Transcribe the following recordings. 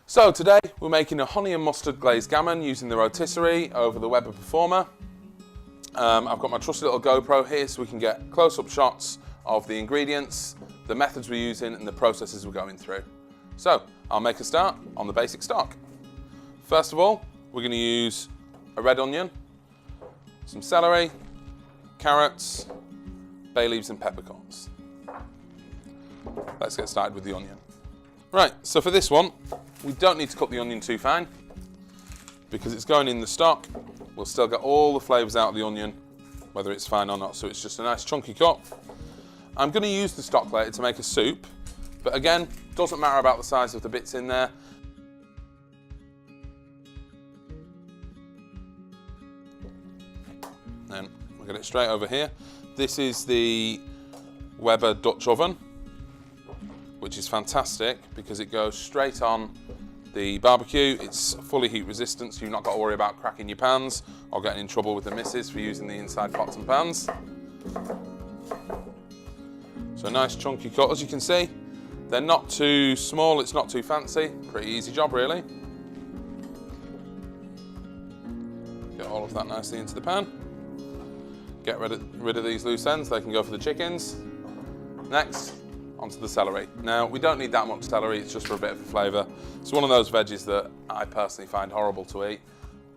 So today we're making a honey and mustard glazed gammon using the rotisserie over the Weber Performer. I've got my trusty little GoPro here so we can get close-up shots of the ingredients, the methods we're using and the processes we're going through. So I'll make a start on the basic stock. First of all, we're going to use a red onion, some celery, carrots, bay leaves and peppercorns. Let's get started with the onion. Right, so for this one, we don't need to cut the onion too fine because it's going in the stock. We'll still get all the flavours out of the onion, whether it's fine or not, so it's just a nice chunky cut. I'm going to use the stock later to make a soup, but again, doesn't matter about the size of the bits in there. Then we'll get it straight over here. This is the Weber Dutch oven, which is fantastic because it goes straight on the barbecue. It's fully heat resistant, so you've not got to worry about cracking your pans or getting in trouble with the missus for using the inside pots and pans. So a nice chunky cut, as you can see. They're not too small, it's not too fancy. Pretty easy job, really. Get all of that nicely into the pan. Get rid of these loose ends, they can go for the chickens. Next, onto the celery. Now, we don't need that much celery, it's just for a bit of a flavour. It's one of those veggies that I personally find horrible to eat,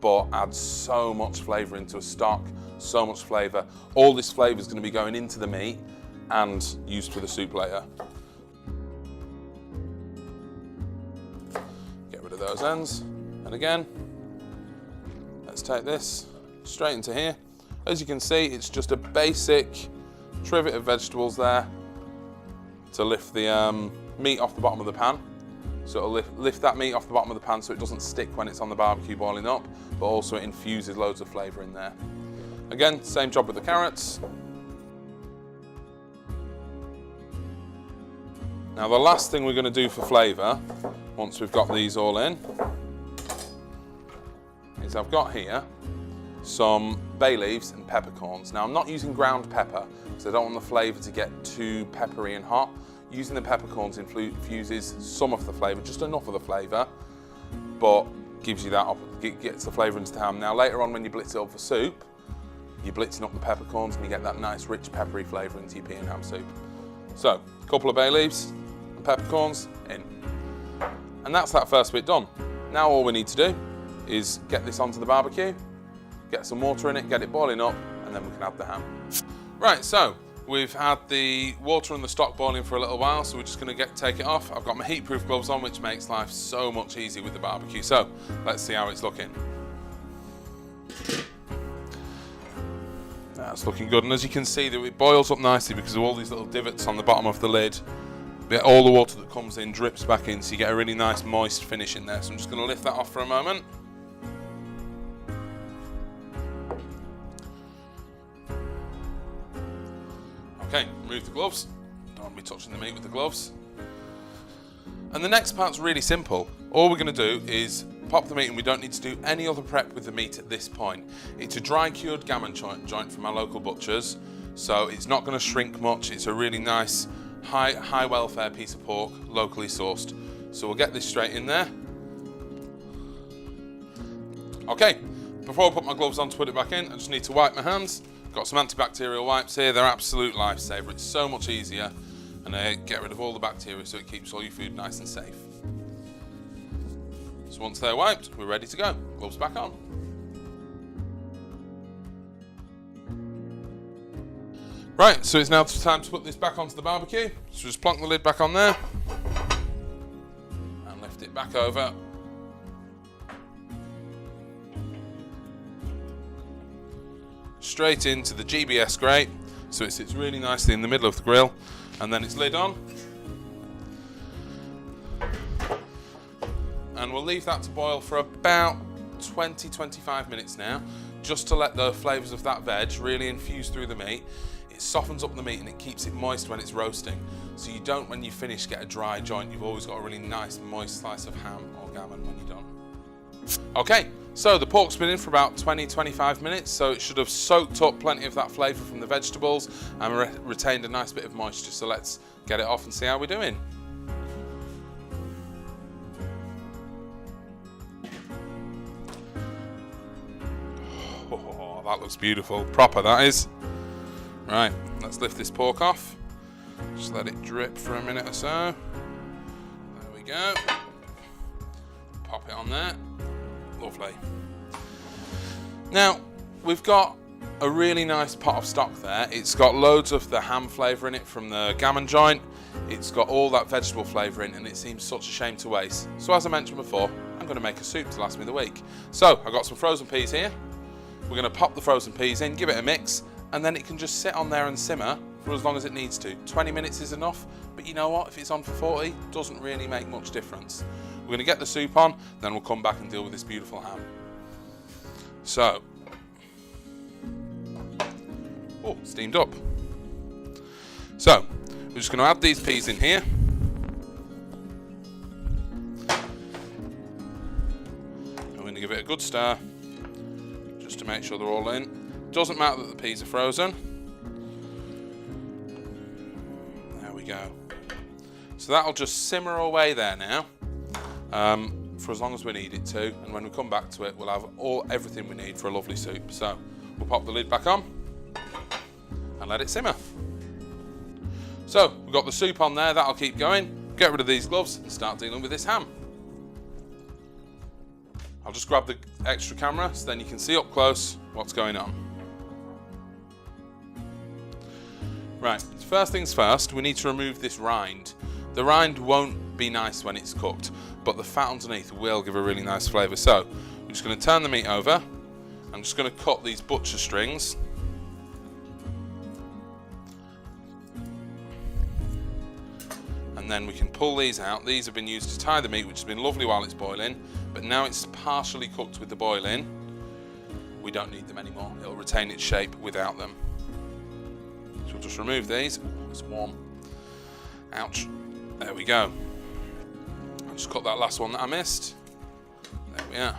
but adds so much flavour into a stock, so much flavour. All this flavour is going to be going into the meat and used for the soup later. Get rid of those ends. And again, let's take this straight into here. As you can see, it's just a basic trivet of vegetables there to lift the meat off the bottom of the pan. So it'll lift that meat off the bottom of the pan so it doesn't stick when it's on the barbecue boiling up, but also it infuses loads of flavour in there. Again, same job with the carrots. Now the last thing we're going to do for flavour, once we've got these all in, is I've got here some bay leaves and peppercorns. Now I'm not using ground pepper because I don't want the flavour to get too peppery and hot. Using the peppercorns infuses some of the flavour, just enough of the flavour, but gives you that, gets the flavour into the ham. Now later on when you blitz it up for soup, you're blitzing up the peppercorns and you get that nice rich peppery flavour into your pea and ham soup. So, a couple of bay leaves and peppercorns in. And that's that first bit done. Now all we need to do is get this onto the barbecue, get some water in it, get it boiling up, and then we can add the ham. Right, so we've had the water and the stock boiling for a little while, so we're just going to take it off. I've got my heat-proof gloves on, which makes life so much easier with the barbecue. So let's see how it's looking. That's looking good, and as you can see, it boils up nicely because of all these little divots on the bottom of the lid. All the water that comes in drips back in, so you get a really nice moist finish in there. So I'm just going to lift that off for a moment. Okay, remove the gloves. Don't want to be touching the meat with the gloves. And the next part's really simple. All we're going to do is pop the meat, and we don't need to do any other prep with the meat at this point. It's a dry cured gammon joint from our local butchers, so it's not going to shrink much. It's a really nice, high welfare piece of pork, locally sourced. So we'll get this straight in there. Okay, before I put my gloves on to put it back in, I just need to wipe my hands. Got some antibacterial wipes here, they're absolute lifesaver. It's so much easier, and they get rid of all the bacteria so it keeps all your food nice and safe. So once they're wiped, we're ready to go. Gloves back on. Right, so it's now time to put this back onto the barbecue. So just plonk the lid back on there and lift it back over. Straight into the GBS grate, so it sits really nicely in the middle of the grill, and then it's lid on. And we'll leave that to boil for about 20-25 minutes now, just to let the flavours of that veg really infuse through the meat. It softens up the meat and it keeps it moist when it's roasting, so you don't, when you finish, get a dry joint. You've always got a really nice moist slice of ham or gammon when you're done. Okay, so the pork's been in for about 20-25 minutes, so it should have soaked up plenty of that flavour from the vegetables and retained a nice bit of moisture. So let's get it off and see how we're doing. that looks beautiful. Proper, that is. Right, let's lift this pork off. Just let it drip for a minute or so. There we go. Pop it on there. Lovely. Now, we've got a really nice pot of stock there. It's got loads of the ham flavour in it from the Gammon joint. It's got all that vegetable flavour in, and it seems such a shame to waste. So as I mentioned before, I'm going to make a soup to last me the week. So I've got some frozen peas here. We're going to pop the frozen peas in, give it a mix, and then it can just sit on there and simmer for as long as it needs to. 20 minutes is enough, but you know what? If it's on for 40, it doesn't really make much difference. We're going to get the soup on, then we'll come back and deal with this beautiful ham. So, oh, steamed up. So, we're just going to add these peas in here. I'm going to give it a good stir, just to make sure they're all in. Doesn't matter that the peas are frozen. There we go. So that'll just simmer away there now, for as long as we need it to. And when we come back to it, we'll have everything we need for a lovely soup. So we'll pop the lid back on and let it simmer. So we've got the soup on there, that'll keep going. Get rid of these gloves and start dealing with this ham. I'll just grab the extra camera so then you can see up close what's going on. Right, first things first, we need to remove this rind. The rind won't be nice when it's cooked, but the fat underneath will give a really nice flavour. So we're just going to turn the meat over. I'm just going to cut these butcher strings. And then we can pull these out. These have been used to tie the meat, which has been lovely while it's boiling, but now it's partially cooked with the boiling. We don't need them anymore. It'll retain its shape without them. So we'll just remove these. It's warm. Ouch. There we go. I'll just cut that last one that I missed. There we are.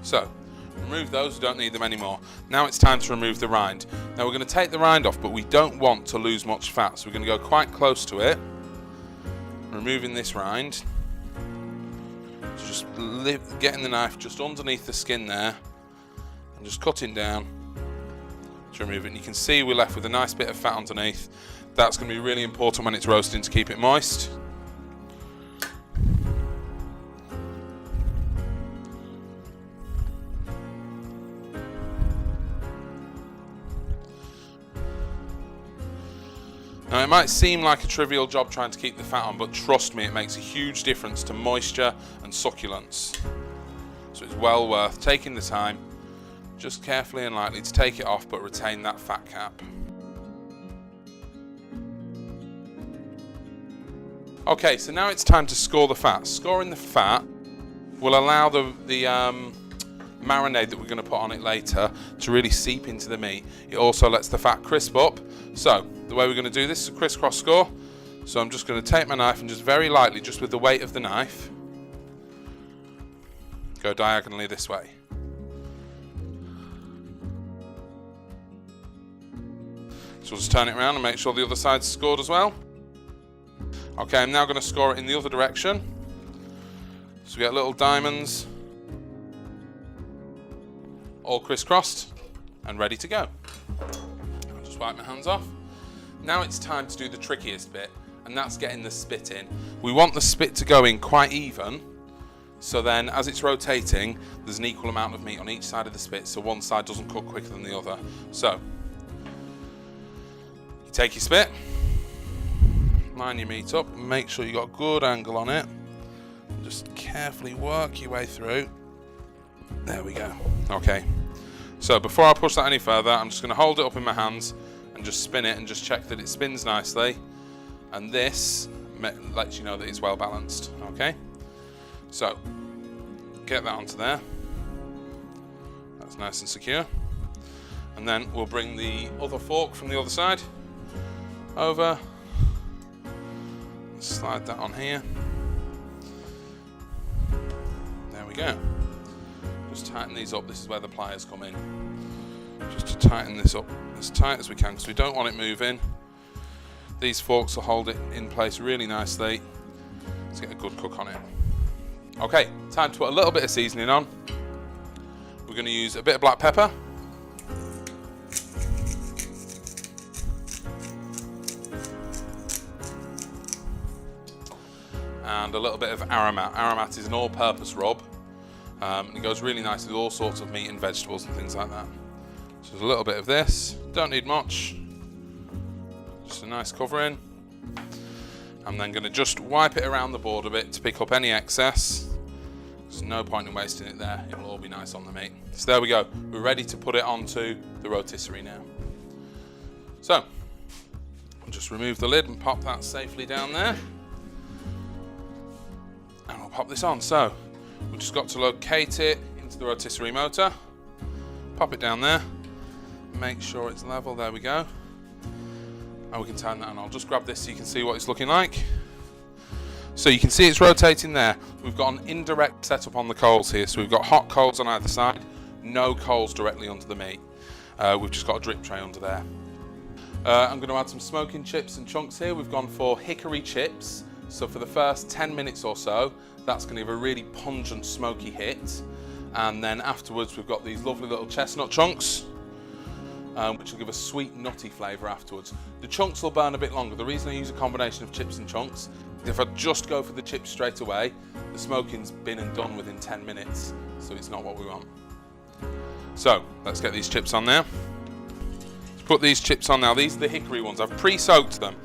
So, remove those, we don't need them anymore. Now it's time to remove the rind. Now we're going to take the rind off, but we don't want to lose much fat, so we're going to go quite close to it. Removing this rind. So just getting the knife just underneath the skin there, and just cutting down to remove it. And you can see we're left with a nice bit of fat underneath. That's going to be really important when it's roasting to keep it moist. Now it might seem like a trivial job trying to keep the fat on, but trust me, it makes a huge difference to moisture and succulence. So it's well worth taking the time, just carefully and lightly, to take it off but retain that fat cap. Okay, so now it's time to score the fat. Scoring the fat will allow the marinade that we're going to put on it later to really seep into the meat. It also lets the fat crisp up. So the way we're going to do this is a crisscross score. So I'm just going to take my knife and just very lightly, just with the weight of the knife, go diagonally this way. So we'll just turn it around and make sure the other side's scored as well. Okay, I'm now going to score it in the other direction. So we get little diamonds, all crisscrossed and ready to go. I'll just wipe my hands off. Now it's time to do the trickiest bit, and that's getting the spit in. We want the spit to go in quite even, so then as it's rotating, there's an equal amount of meat on each side of the spit, so one side doesn't cook quicker than the other. So, you take your spit, line your meat up, and make sure you got a good angle on it. Just carefully work your way through. There we go. Okay, so before I push that any further, I'm just going to hold it up in my hands and just spin it and just check that it spins nicely, and this lets you know that it's well balanced. Okay, so get that onto there. That's nice and secure, and then we'll bring the other fork from the other side over, slide that on here. There we go. Just tighten these up. This is where the pliers come in. Just to tighten this up as tight as we can, because we don't want it moving. These forks will hold it in place really nicely. Let's get a good cook on it. Okay, time to put a little bit of seasoning on. We're we're going to use a bit of black pepper. And a little bit of aromat. Aromat is an all-purpose rub. And it goes really nicely with all sorts of meat and vegetables and things like that. So there's a little bit of this. Don't need much. Just a nice covering. I'm then going to just wipe it around the board a bit to pick up any excess. There's no point in wasting it there. It'll all be nice on the meat. So there we go. We're ready to put it onto the rotisserie now. So I'll just remove the lid and pop that safely down there. And I'll pop this on. So we've just got to locate it into the rotisserie motor. Pop it down there. Make sure it's level. There we go. And we can turn that on. I'll just grab this so you can see what it's looking like. So you can see it's rotating there. We've got an indirect setup on the coals here. So we've got hot coals on either side, no coals directly onto the meat. We've just got a drip tray under there. I'm going to add some smoking chips and chunks here. We've gone for hickory chips. So for the first 10 minutes or so, that's going to give a really pungent smoky hit. And then afterwards we've got these lovely little chestnut chunks, which will give a sweet nutty flavour afterwards. The chunks will burn a bit longer. The reason I use a combination of chips and chunks is if I just go for the chips straight away, the smoking's been and done within 10 minutes, so it's not what we want. So let's get these chips on now. Let's put these chips on now. These are the hickory ones. I've pre-soaked them.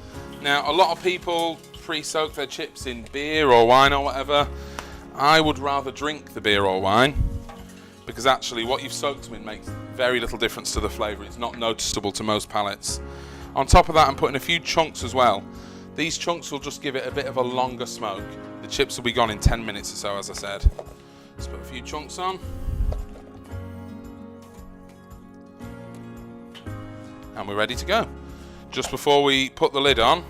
Now a lot of people pre-soak their chips in beer or wine or whatever. I would rather drink the beer or wine, because actually what you've soaked them in makes very little difference to the flavour. It's not noticeable to most palates. On top of that, I'm putting a few chunks as well. These chunks will just give it a bit of a longer smoke. The chips will be gone in 10 minutes or so, as I said. Let's put a few chunks on. And we're ready to go. Just before we put the lid on,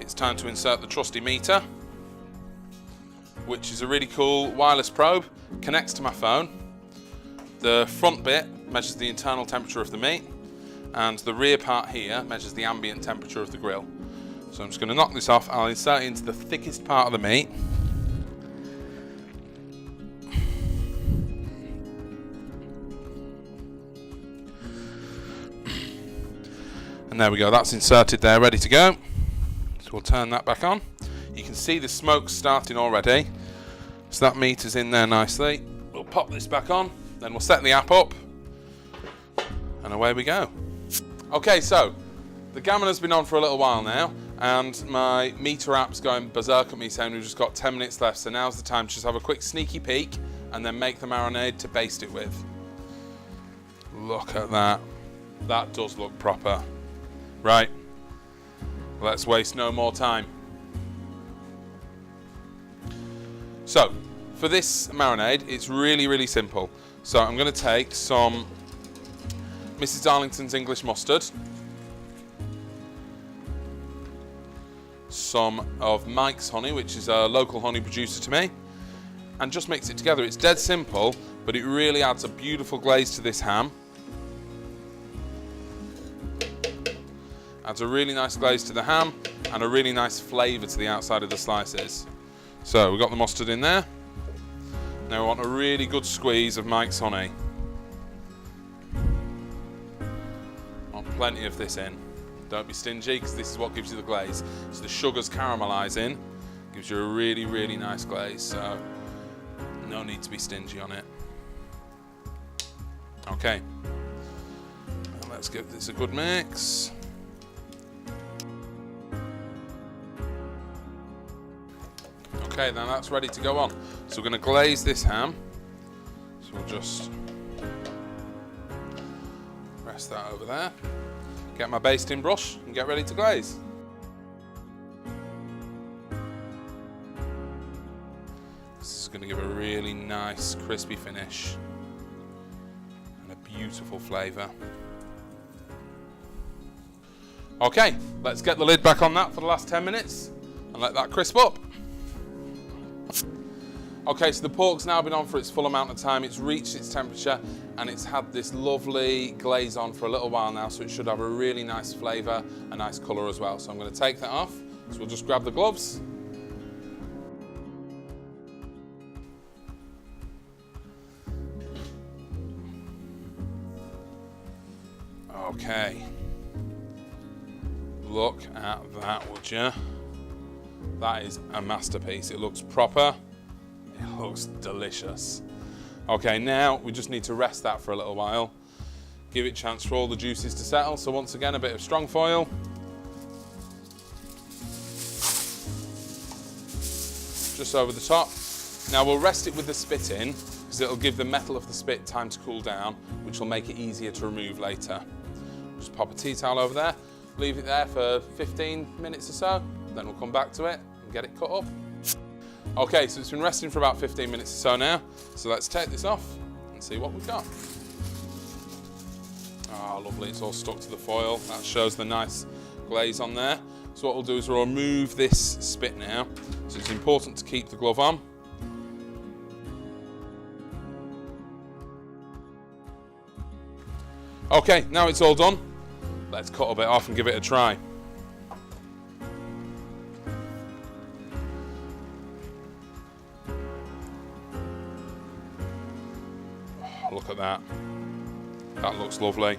it's time to insert the trusty meter, which is a really cool wireless probe. Connects to my phone. The front bit measures the internal temperature of the meat, and the rear part here measures the ambient temperature of the grill. So I'm just going to knock this off. I'll insert it into the thickest part of the meat. And there we go, that's inserted there, ready to go. So we'll turn that back on. You can see the smoke starting already. So that meat is in there nicely. We'll pop this back on, then we'll set the app up, and away we go. Okay, so the Gammon has been on for a little while now, and my meter app's going berserk at me saying we've just got 10 minutes left, so now's the time to just have a quick sneaky peek and then make the marinade to baste it with. Look at that. That does look proper. Right, let's waste no more time. So, for this marinade, it's really, really simple. So I'm going to take some Mrs. Darlington's English mustard, some of Mike's honey, which is a local honey producer to me, and just mix it together. It's dead simple, but it really adds a beautiful glaze to this ham. Adds a really nice glaze to the ham and a really nice flavour to the outside of the slices. So we've got the mustard in there. Now we want a really good squeeze of Mike's honey. Want plenty of this in. Don't be stingy, because this is what gives you the glaze. So the sugar's caramelising, gives you a really, really nice glaze. So no need to be stingy on it. Okay. Now let's give this a good mix. Okay, then that's ready to go on. So we're going to glaze this ham. So we'll just rest that over there. Get my basting brush and get ready to glaze. This is going to give a really nice crispy finish and a beautiful flavour. Okay, let's get the lid back on that for the last 10 minutes and let that crisp up. Okay, so the pork's now been on for its full amount of time. It's reached its temperature and it's had this lovely glaze on for a little while now, so it should have a really nice flavour, a nice colour as well. So I'm going to take that off. So we'll just grab the gloves. Okay. Look at that, would you? That is a masterpiece. It looks proper. It looks delicious. Okay, now we just need to rest that for a little while. Give it a chance for all the juices to settle. So once again, a bit of strong foil. Just over the top. Now we'll rest it with the spit in, because it'll give the metal of the spit time to cool down, which will make it easier to remove later. Just pop a tea towel over there, leave it there for 15 minutes or so, then we'll come back to it and get it cut up. Okay, so it's been resting for about 15 minutes or so now, so let's take this off and see what we've got. Ah, lovely, it's all stuck to the foil. That shows the nice glaze on there. So what we'll do is we'll remove this spit now. So it's important to keep the glove on. Okay, now it's all done. Let's cut a bit off and give it a try. Oh, look at that. That looks lovely.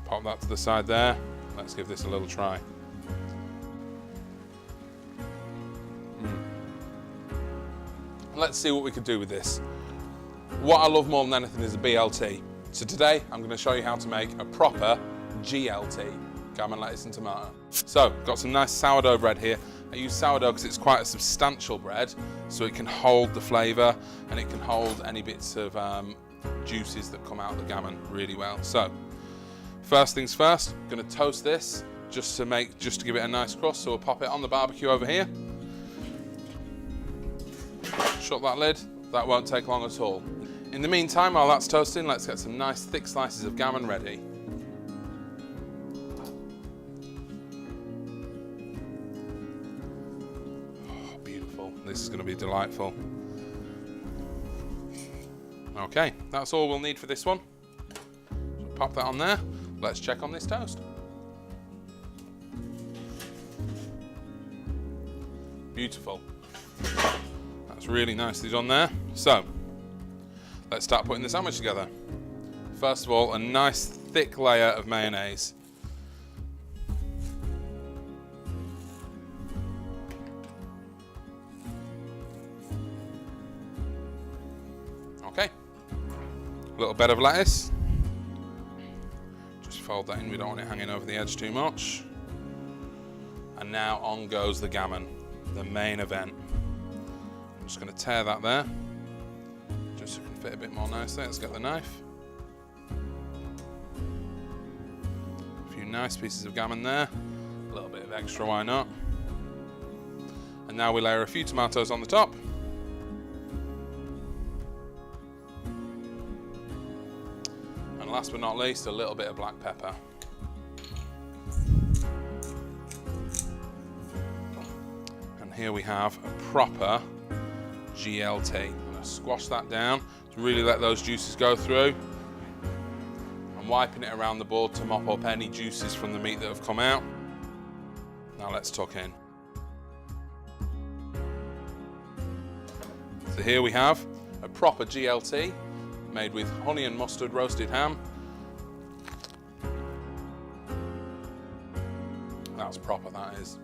Pop that to the side there. Let's give this a little try. Let's see what we could do with this. What I love more than anything is a BLT. So today I'm going to show you how to make a proper GLT, gammon, lettuce and tomato. So, got some nice sourdough bread here. I use sourdough because it's quite a substantial bread, so it can hold the flavour and it can hold any bits of juices that come out of the gammon really well. So, first things first, I'm going to toast this just to give it a nice crust. So we'll pop it on the barbecue over here. Shut that lid. That won't take long at all. In the meantime, while that's toasting, let's get some nice thick slices of gammon ready. Oh, beautiful. This is going to be delightful. Okay, that's all we'll need for this one. So pop that on there. Let's check on this toast. Beautiful. That's really nicely done there. So, let's start putting the sandwich together. First of all, a nice thick layer of mayonnaise. Okay. A little bit of lettuce. Just fold that in, we don't want it hanging over the edge too much. And now on goes the gammon, the main event. I'm just going to tear that there, just so it can fit a bit more nicely. Let's get the knife. A few nice pieces of gammon there, a little bit of extra, why not? And now we layer a few tomatoes on the top. And last but not least, a little bit of black pepper. And here we have a proper GLT. I'm going to squash that down to really let those juices go through. I'm wiping it around the board to mop up any juices from the meat that have come out. Now let's tuck in. So here we have a proper GLT made with honey and mustard roasted ham. That's proper, that is.